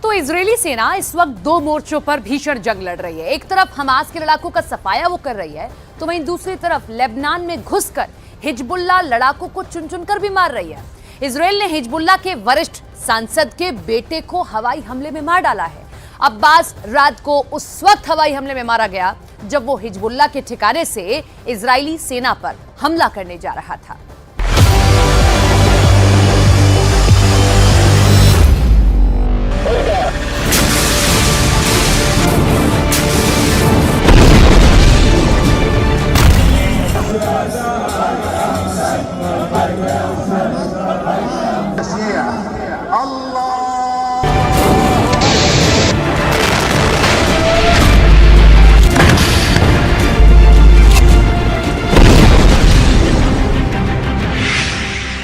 तो इजरायली सेना इस वक्त दो मोर्चों पर भीषण जंग लड़ रही है। एक तरफ हमास के लड़ाकों का सफाया वो कर रही है, तो वहीं दूसरी तरफ लेबनान में घुसकर हिजबुल्लाह लड़ाकों को चुन चुनकर भी मार रही है। इजरायल ने हिजबुल्लाह के वरिष्ठ सांसद के बेटे को हवाई हमले में मार डाला है। अब्बास राद को उस वक्त हवाई हमले में मारा गया जब वो हिजबुल्लाह के ठिकाने से इजरायली सेना पर हमला करने जा रहा था।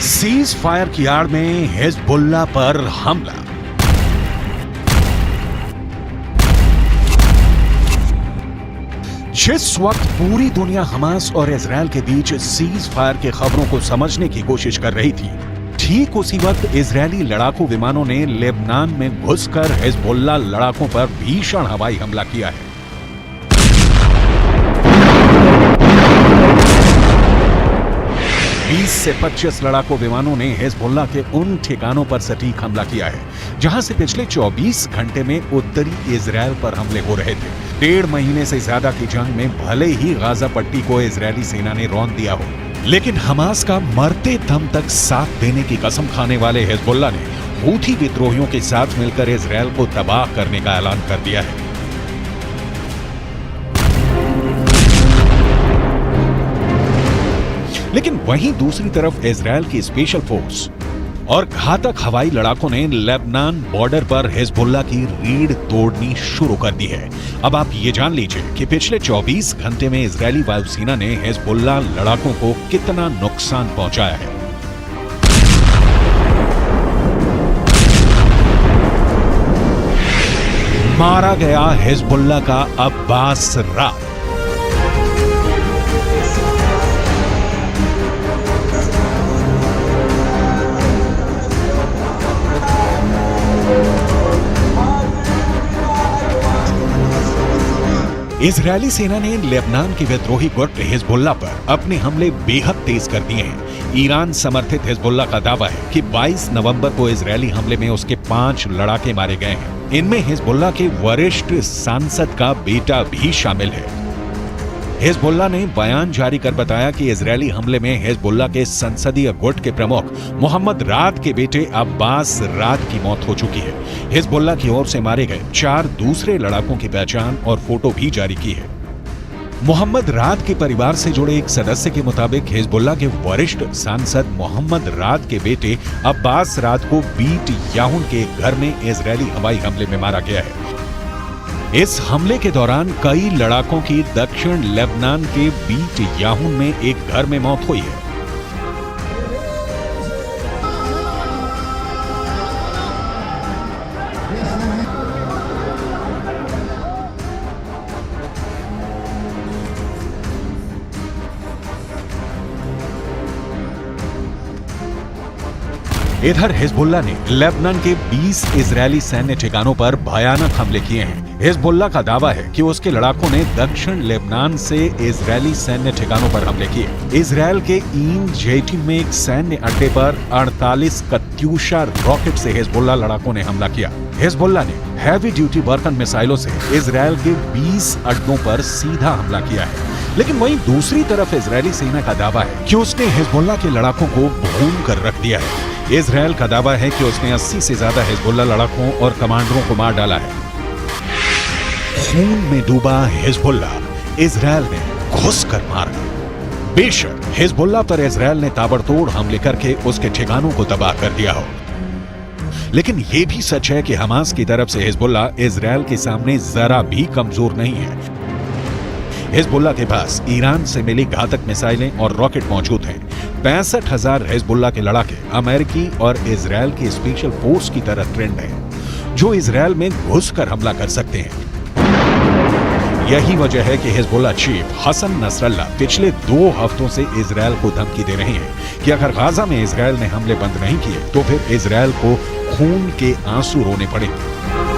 सीज फायर की आड़ में हिजबुल्लाह पर हमला। जिस वक्त पूरी दुनिया हमास और इजरायल के बीच सीज फायर की खबरों को समझने की कोशिश कर रही थी, ठीक उसी वक्त इजरायली लड़ाकू विमानों ने लेबनान में घुसकर हिजबुल्लाह लड़ाकों पर भीषण हवाई हमला किया है। से 25 लड़ाकू विमानों ने हिजबुल्लाह के उन ठिकानों पर सटीक हमला किया है जहां से पिछले 24 घंटे में उत्तरी इजरायल पर हमले हो रहे थे। 1.5 महीने से ज्यादा की जंग में भले ही गाजा पट्टी को इजरायली सेना ने रौंद दिया हो, लेकिन हमास का मरते दम तक साथ देने की कसम खाने वाले हिजबुल्लाह ने हूथी विद्रोहियों के साथ मिलकर इजरायल को तबाह करने का ऐलान कर दिया है। लेकिन वहीं दूसरी तरफ इजरायल की स्पेशल फोर्स और घातक हवाई लड़ाकों ने लेबनान बॉर्डर पर हिजबुल्लाह की रीढ़ तोड़नी शुरू कर दी है। अब आप ये जान लीजिए कि पिछले 24 घंटे में इजरायली वायुसेना ने हिजबुल्लाह लड़ाकों को कितना नुकसान पहुंचाया है। मारा गया हिजबुल्लाह का अब्बास राद। इजरायली सेना ने लेबनान के विद्रोही गुट हिजबुल्लाह पर अपने हमले बेहद तेज कर दिए हैं। ईरान समर्थित हिजबुल्लाह का दावा है कि 22 नवंबर को इजरायली हमले में उसके 5 लड़ाके मारे गए हैं। इनमें हिजबुल्लाह के वरिष्ठ सांसद का बेटा भी शामिल है। हिजबुल्लाह ने बयान जारी कर बताया कि इजरायली हमले में हिजबुल्लाह के संसदीय गुट के प्रमुख मोहम्मद राद के बेटे अब्बास राद की मौत हो चुकी है। हिजबुल्लाह की ओर से मारे गए 4 दूसरे लड़ाकों की पहचान और फोटो भी जारी की है। मोहम्मद राद के परिवार से जुड़े एक सदस्य के मुताबिक हिजबुल्लाह के वरिष्ठ सांसद मोहम्मद राद के बेटे अब्बास राद को बीट याहुन के घर में इजरायली हवाई हमले में मारा गया है। इस हमले के दौरान कई लड़ाकों की दक्षिण लेबनान के बीट याहुन में एक घर में मौत हुई है। इधर हिजबुल्लाह ने लेबनान के 20 इजरायली सैन्य ठिकानों पर भयानक हमले किए हैं। हिजबुल्लाह का दावा है कि उसके लड़ाकों ने दक्षिण लेबनान से इजरायली सैन्य ठिकानों पर हमले किए। इजरायल के ईन जेटिम में एक सैन्य अड्डे पर 48 कत्यूशा रॉकेट से हिजबुल्लाह लड़ाकों ने हमला किया। हिजबुल्लाह ने हैवी ड्यूटी बर्कन मिसाइलों से इजरायल के 20 अड्डों पर सीधा हमला किया है। लेकिन वहीं दूसरी तरफ इजरायली सेना का दावा है कि उसने हिजबुल्लाह के लड़ाकों को भून कर रख दिया है। इजरायल का दावा है कि उसने 80 से ज्यादा हिजबुल्लाह लड़ाकों और कमांडरों को मार डाला है। खून में डूबा हिजबुल्लाह इजरायल ने घुसकर मारा। बेशक हिजबुल्लाह पर इजरायल ने ताबड़तोड़ हमले करके उसके ठिकानों को तबाह कर दिया हो, लेकिन यह भी सच है कि हमास की तरफ से हिजबुल्लाह इजरायल के सामने जरा भी कमजोर नहीं है। हिजबुल्लाह के पास ईरान से मिली घातक मिसाइलें और रॉकेट मौजूद हैं। 65,000 हिजबुल्लाह के लड़ाके अमेरिकी और इजरायल की स्पेशल फोर्स की तरह ट्रेंड हैं, जो इजरायल में घुसकर हमला कर सकते हैं। यही वजह है कि हिजबुल्लाह चीफ हसन नसरल्लाह पिछले 2 हफ्तों से इजरायल को धमकी दे रहे हैं कि अगर गाजा में इजरायल ने हमले बंद नहीं किए तो फिर इजरायल को खून के आंसू रोने पड़ेंगे।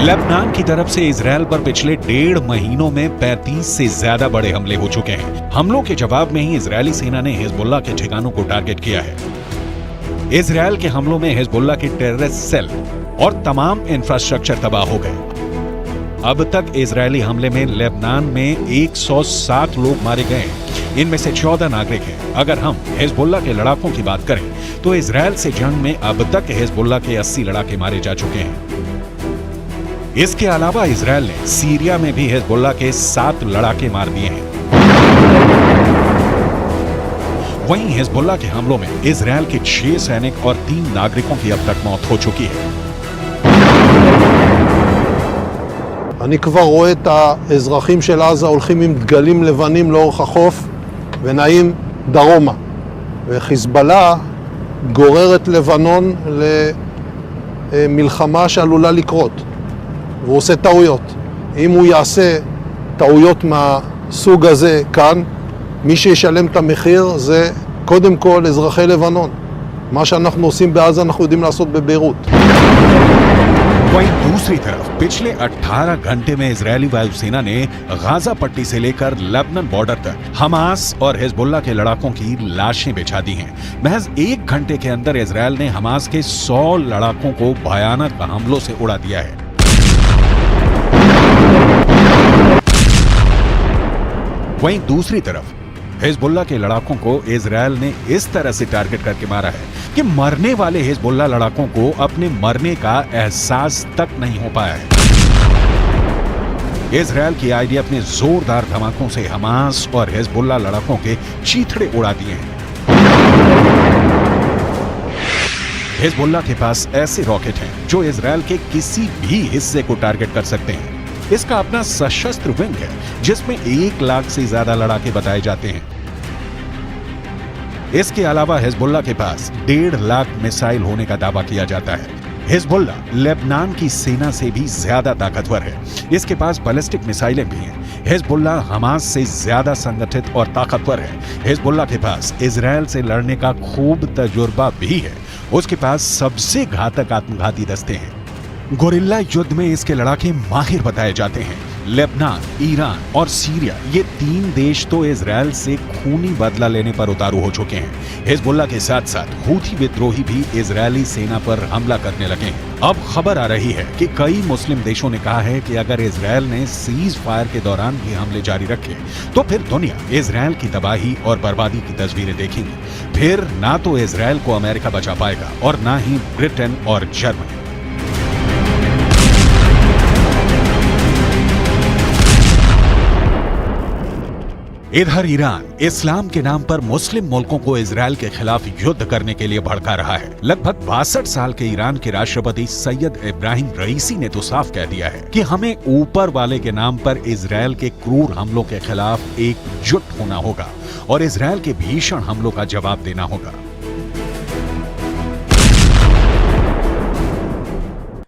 लेबनान की तरफ से इजरायल पर पिछले 1.5 महीनों में 35 से ज्यादा बड़े हमले हो चुके हैं। हमलों के जवाब में ही इजरायली सेना ने हिजबुल्लाह के ठिकानों को टारगेट किया है। इजरायल के हमलों में हिजबुल्लाह के टेररिस्ट सेल और तमाम इंफ्रास्ट्रक्चर तबाह हो गए। अब तक इजरायली हमले में लेबनान में 107 लोग मारे गए हैं, इनमें से 14 नागरिक हैं। अगर हम हिजबुल्लाह के लड़ाकों की बात करें तो इजरायल से जंग में अब तक हिजबुल्लाह के 80 लड़ाके मारे जा चुके हैं। इसके अलावा इजरायल ने सीरिया में भी हिजबुल्लाह के 7 लड़ाके मार दिए हैं। वहीं हिजबुल्लाह के हमलों में इजरायल के 6 सैनिक और 3 नागरिकों की अब तक मौत हो चुकी है। אני כבר רואה את האזרחים של עזה הולכים עם דגלים לבנים לאורך החוף ונעים דרומה. וחיזבאללה גורר את לבנון למלחמה שעלולה לקרות. והוא עושה טעויות. אם הוא יעשה טעויות מהסוג הזה כאן, מי שישלם את המחיר זה קודם כל אזרחי לבנון. מה שאנחנו עושים בעזה אנחנו יודעים לעשות בביירות. वहीं दूसरी तरफ पिछले 18 घंटे में इजरायली वायुसेना ने गाजा पट्टी से लेकर लेबनान बॉर्डर तक हमास और हिजबुल्लाह के लड़ाकों की लाशें बिछा दी हैं। महज 1 घंटे के अंदर इजरायल ने हमास के 100 लड़ाकों को भयानक हमलों से उड़ा दिया है। वहीं दूसरी तरफ हिजबुल्लाह के लड़ाकों को इजरायल ने इस तरह से टारगेट करके मारा है कि मरने वाले हिजबुल्लाह लड़ाकों को अपने मरने का एहसास तक नहीं हो पाया है। इजरायल की आईडीएफ ने जोरदार धमाकों से हमास और हिजबुल्लाह लड़ाकों के चीथड़े उड़ा दिए हैं। हिजबुल्लाह के पास ऐसे रॉकेट हैं जो इजरायल के किसी भी हिस्से को टारगेट कर सकते हैं। इसका अपना सशस्त्र विंग है जिसमें 1 लाख से ज्यादा लड़ाके बताए जाते हैं। इसके अलावा हिजबुल्लाह के पास 1.5 लाख मिसाइल होने का दावा किया जाता है। हिजबुल्लाह लेबनान की सेना से भी ज्यादा ताकतवर है। इसके पास बैलिस्टिक मिसाइलें भी हैं। हिजबुल्लाह हमास से ज्यादा संगठित और ताकतवर है। हिजबुल्लाह के पास इजरायल से लड़ने का खूब तजुर्बा भी है। उसके पास सबसे घातक आत्मघाती दस्ते हैं। गोरिल्ला युद्ध में इसके लड़ाके माहिर बताए जाते हैं। लेबनान, ईरान और सीरिया, ये 3 देश तो इजरायल से खूनी बदला लेने पर उतारू हो चुके हैं। हिजबुल्लाह के साथ साथ हूथी विद्रोही भी इजरायली सेना पर हमला करने लगे हैं। अब खबर आ रही है कि कई मुस्लिम देशों ने कहा है कि अगर इजरायल ने सीज फायर के दौरान भी हमले जारी रखे तो फिर दुनिया इजरायल की तबाही और बर्बादी की तस्वीरें देखेंगी। फिर ना तो इजरायल को अमेरिका बचा पाएगा और ना ही ब्रिटेन और जर्मनी। इधर ईरान इस्लाम के नाम पर मुस्लिम मुल्कों को इजरायल के खिलाफ युद्ध करने के लिए भड़का रहा है। लगभग 62 साल के ईरान के राष्ट्रपति सैयद इब्राहिम रईसी ने तो साफ कह दिया है कि हमें ऊपर वाले के नाम पर इजरायल के क्रूर हमलों के खिलाफ एकजुट होना होगा और इजरायल के भीषण हमलों का जवाब देना होगा।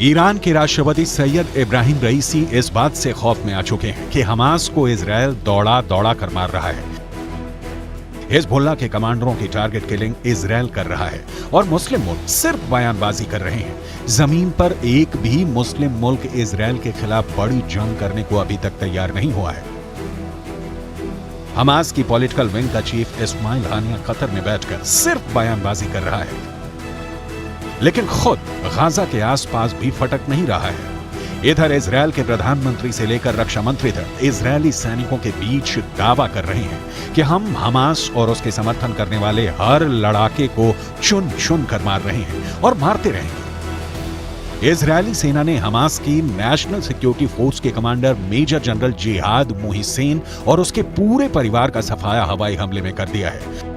ईरान के राष्ट्रपति सैयद इब्राहिम रईसी इस बात से खौफ में आ चुके हैं कि हमास को इजरायल दौड़ा दौड़ा कर मार रहा है। हिजबुल्लाह के कमांडरों की टारगेट किलिंग इजरायल कर रहा है और मुस्लिम मुल्क सिर्फ बयानबाजी कर रहे हैं। जमीन पर एक भी मुस्लिम मुल्क इजरायल के खिलाफ बड़ी जंग करने को अभी तक तैयार नहीं हुआ है। हमास की पॉलिटिकल विंग का चीफ इस्माइल हानिया कतर में बैठकर सिर्फ बयानबाजी कर रहा है, लेकिन खुद गाजा के आसपास भी फटक नहीं रहा है। इधर इजरायल के प्रधानमंत्री से लेकर रक्षा मंत्री तक इजरायली सैनिकों के बीच दावा कर रहे हैं कि हम हमास और उसके समर्थन करने वाले हर लड़ाके को चुन चुन कर मार रहे हैं और मारते रहेंगे। इजरायली सेना ने हमास की नेशनल सिक्योरिटी फोर्स के कमांडर मेजर जनरल जिहाद मोहिसेन और उसके पूरे परिवार का सफाया हवाई हमले में कर दिया है।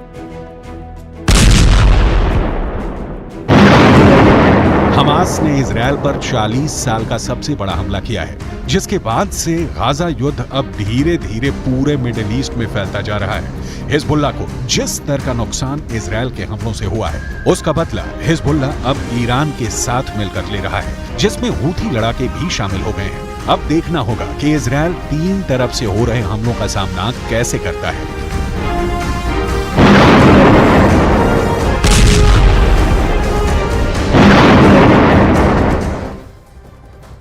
हमास ने इजरायल पर 40 साल का सबसे बड़ा हमला किया है, जिसके बाद से गाजा युद्ध अब धीरे धीरे पूरे मिडिल ईस्ट में फैलता जा रहा है। हिजबुल्लाह को जिस तरह का नुकसान इजरायल के हमलों से हुआ है, उसका बदला हिजबुल्लाह अब ईरान के साथ मिलकर ले रहा है, जिसमें हूथी लड़ाके भी शामिल हो गए हैं। अब देखना होगा कि इजरायल 3 तरफ से हो रहे हमलों का सामना कैसे करता है।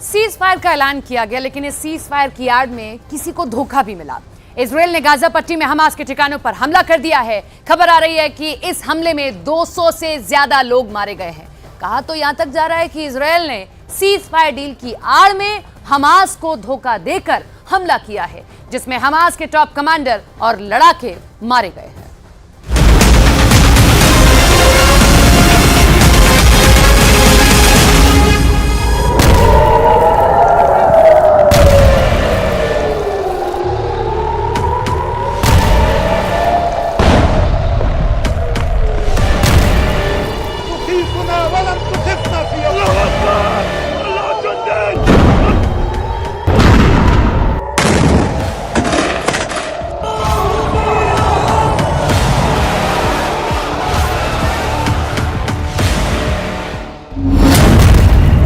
सीज फायर का ऐलान किया गया, लेकिन इस सीज फायर की आड़ में किसी को धोखा भी मिला। इजरायल ने गाजा पट्टी में हमास के ठिकानों पर हमला कर दिया है। खबर आ रही है कि इस हमले में 200 से ज्यादा लोग मारे गए हैं। कहा तो यहां तक जा रहा है कि इजरायल ने सीज फायर डील की आड़ में हमास को धोखा देकर हमला किया है, जिसमें हमास के टॉप कमांडर और लड़ाके मारे गए हैं।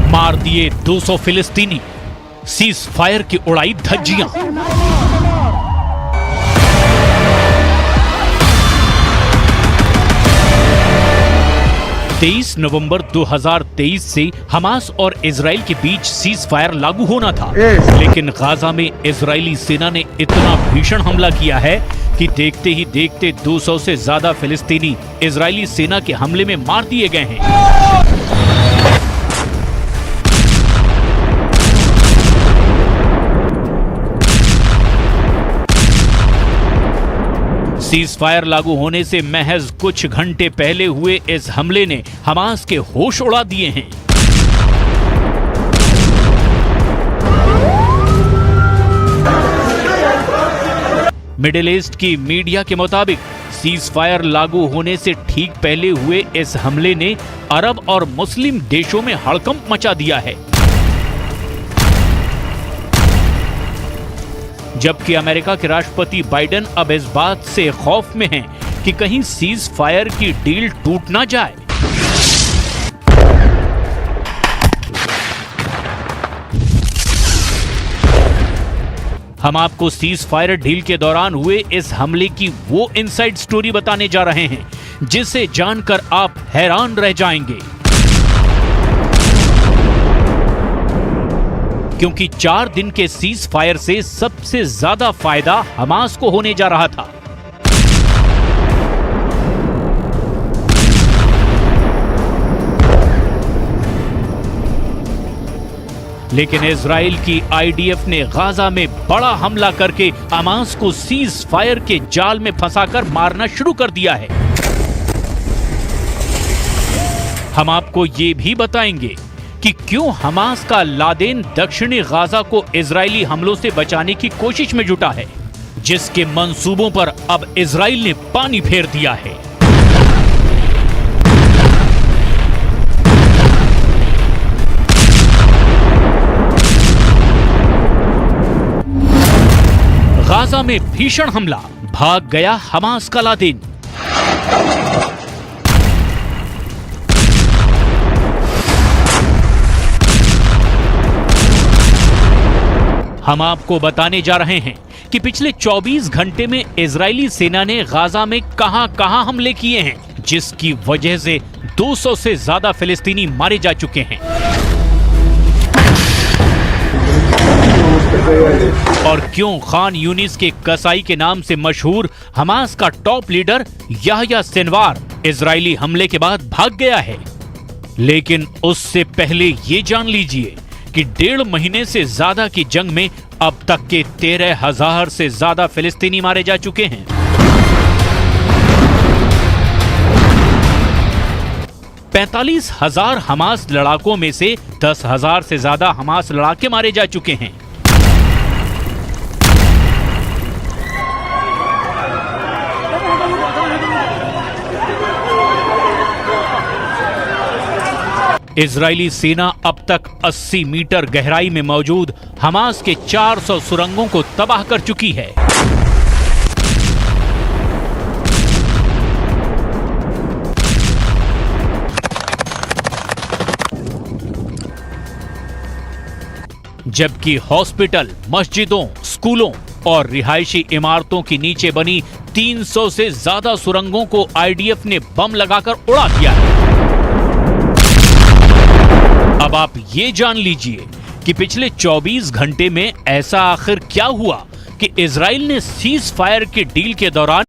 मार दिए 200 फिलिस्तीनी, सीज फायर की उड़ाई धज्जियां। तेईस नवंबर 2023 से हमास और इजराइल के बीच सीज फायर लागू होना था, लेकिन गाजा में इजरायली सेना ने इतना भीषण हमला किया है कि देखते ही देखते 200 से ज्यादा फिलिस्तीनी इजरायली सेना के हमले में मार दिए गए हैं। सीज फायर लागू होने से महज कुछ घंटे पहले हुए इस हमले ने हमास के होश उड़ा दिए हैं। मिडिल ईस्ट की मीडिया के मुताबिक सीज फायर लागू होने से ठीक पहले हुए इस हमले ने अरब और मुस्लिम देशों में हड़कंप मचा दिया है, जबकि अमेरिका के राष्ट्रपति बाइडेन अब इस बात से खौफ में हैं कि कहीं सीज फायर की डील टूट ना जाए। हम आपको सीज फायर डील के दौरान हुए इस हमले की वो इनसाइड स्टोरी बताने जा रहे हैं जिसे जानकर आप हैरान रह जाएंगे, क्योंकि 4 दिन के सीज फायर से सबसे ज्यादा फायदा हमास को होने जा रहा था। लेकिन इजराइल की आईडीएफ ने गाजा में बड़ा हमला करके हमास को सीज फायर के जाल में फंसाकर मारना शुरू कर दिया है। हम आपको ये भी बताएंगे कि क्यों हमास का लादेन दक्षिणी गाजा को इजरायली हमलों से बचाने की कोशिश में जुटा है, जिसके मंसूबों पर अब इजराइल ने पानी फेर दिया है। गाजा में भीषण हमला, भाग गया हमास का लादेन। हम आपको बताने जा रहे हैं कि पिछले 24 घंटे में इजरायली सेना ने गाजा में कहां-कहां हमले किए हैं, जिसकी वजह से 200 से ज्यादा फिलिस्तीनी मारे जा चुके हैं। और क्यों खान यूनिस के कसाई के नाम से मशहूर हमास का top leader Yahya Sinwar Israeli हमले के बाद भाग गया है। लेकिन उससे पहले ये जान लीजिए कि 1.5 महीने से ज्यादा की जंग में अब तक के 13,000 से ज्यादा फिलिस्तीनी मारे जा चुके हैं। 45,000 हमास लड़ाकों में से 10,000 से ज्यादा हमास लड़ाके मारे जा चुके हैं। इजरायली सेना अब तक 80 मीटर गहराई में मौजूद हमास के 400 सुरंगों को तबाह कर चुकी है। जबकि हॉस्पिटल, मस्जिदों, स्कूलों और रिहायशी इमारतों के नीचे बनी 300 से ज्यादा सुरंगों को आईडीएफ ने बम लगाकर उड़ा दिया है। अब आप ये जान लीजिए कि पिछले 24 घंटे में ऐसा आखिर क्या हुआ कि इजराइल ने सीज फायर के डील के दौरान